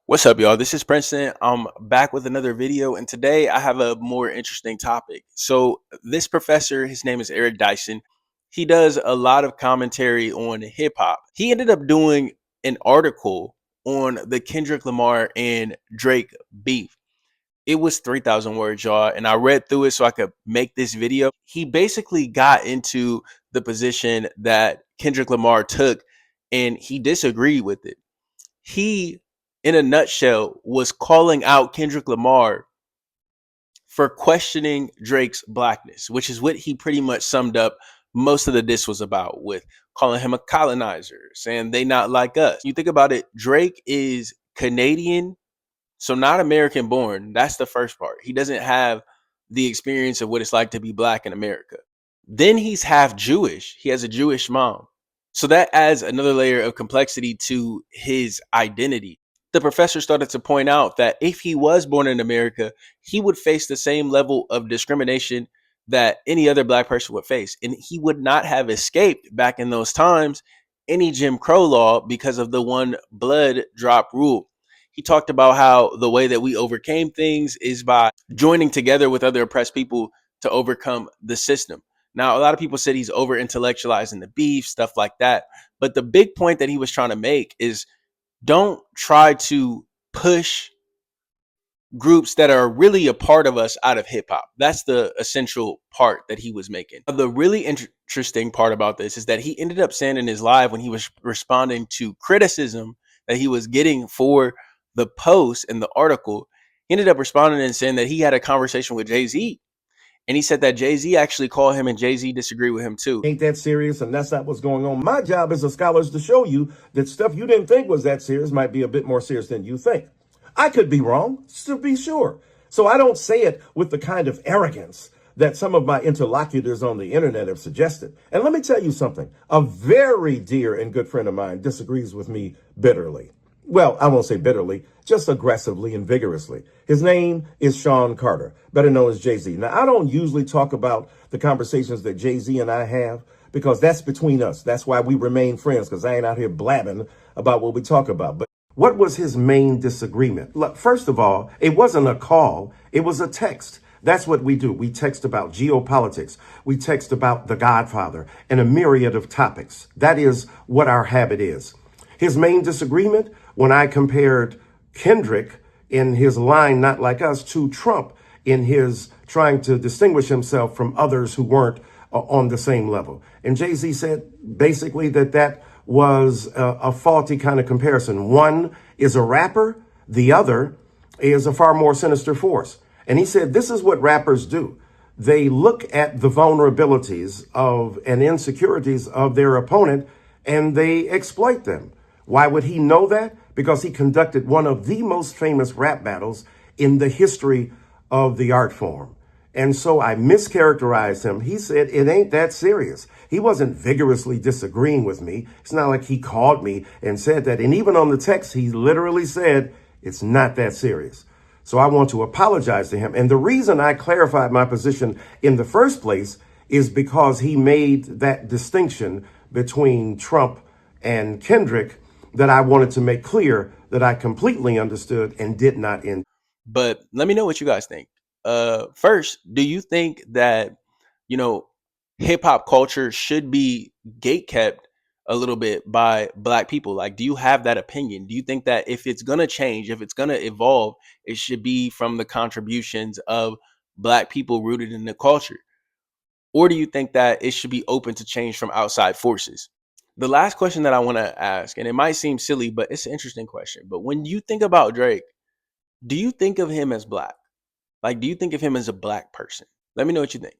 What's up, y'all? This is Princeton. I'm back with another video, and today I have a more interesting topic. So, this professor, his name is Eric Dyson. He does a lot of commentary on hip hop. He ended up doing an article on the Kendrick Lamar and Drake beef. It was 3,000 words, y'all, and I read through it so I could make this video. He basically got into the position that Kendrick Lamar took, and he disagreed with it. He, in a nutshell, was calling out Kendrick Lamar for questioning Drake's blackness, which is what he pretty much summed up most of the diss was about, with calling him a colonizer, saying they not like us. You think about it, Drake is Canadian, so not American born. That's the first part. He doesn't have the experience of what it's like to be black in America. Then he's half Jewish. He has a Jewish mom. So that adds another layer of complexity to his identity. The professor started to point out that if he was born in America, he would face the same level of discrimination that any other black person would face. And he would not have escaped back in those times any Jim Crow law because of the one blood drop rule. He talked about how the way that we overcame things is by joining together with other oppressed people to overcome the system. Now, a lot of people said he's over intellectualizing the beef, stuff like that. But the big point that he was trying to make is don't try to push groups that are really a part of us out of hip hop. That's the essential part that he was making. The really interesting part about this is that he ended up saying in his live, when he was responding to criticism that he was getting for the post and the article, he ended up responding and saying that he had a conversation with Jay-Z. And he said that Jay-Z actually called him and Jay-Z disagreed with him too. Ain't that serious, and that's not what's going on. My job as a scholar is to show you that stuff you didn't think was that serious might be a bit more serious than you think. I could be wrong, to be sure. So I don't say it with the kind of arrogance that some of my interlocutors on the internet have suggested. And let me tell you something. A very dear and good friend of mine disagrees with me bitterly. Well, I won't say bitterly, just aggressively and vigorously. His name is Sean Carter, better known as Jay-Z. Now, I don't usually talk about the conversations that Jay-Z and I have because that's between us. That's why we remain friends, because I ain't out here blabbing about what we talk about. But what was his main disagreement? Look, first of all, it wasn't a call, it was a text. That's what we do. We text about geopolitics. We text about The Godfather and a myriad of topics. That is what our habit is. His main disagreement, when I compared Kendrick in his line, Not Like Us, to Trump in his trying to distinguish himself from others who weren't on the same level. And Jay-Z said basically that was a faulty kind of comparison. One is a rapper, the other is a far more sinister force. And he said, this is what rappers do. They look at the vulnerabilities of and insecurities of their opponent and they exploit them. Why would he know that? Because he conducted one of the most famous rap battles in the history of the art form. And so I mischaracterized him. He said, it ain't that serious. He wasn't vigorously disagreeing with me. It's not like he called me and said that. And even on the text, he literally said, it's not that serious. So I want to apologize to him. And the reason I clarified my position in the first place is because he made that distinction between Trump and Kendrick that I wanted to make clear that I completely understood and did not end. But let me know what you guys think. First, do you think that, you know, hip hop culture should be gate kept a little bit by black people? Like, do you have that opinion? Do you think that if it's gonna change, if it's gonna evolve, it should be from the contributions of black people rooted in the culture? Or do you think that it should be open to change from outside forces? The last question that I want to ask, and it might seem silly, but it's an interesting question. But when you think about Drake, do you think of him as black? Like, do you think of him as a black person? Let me know what you think.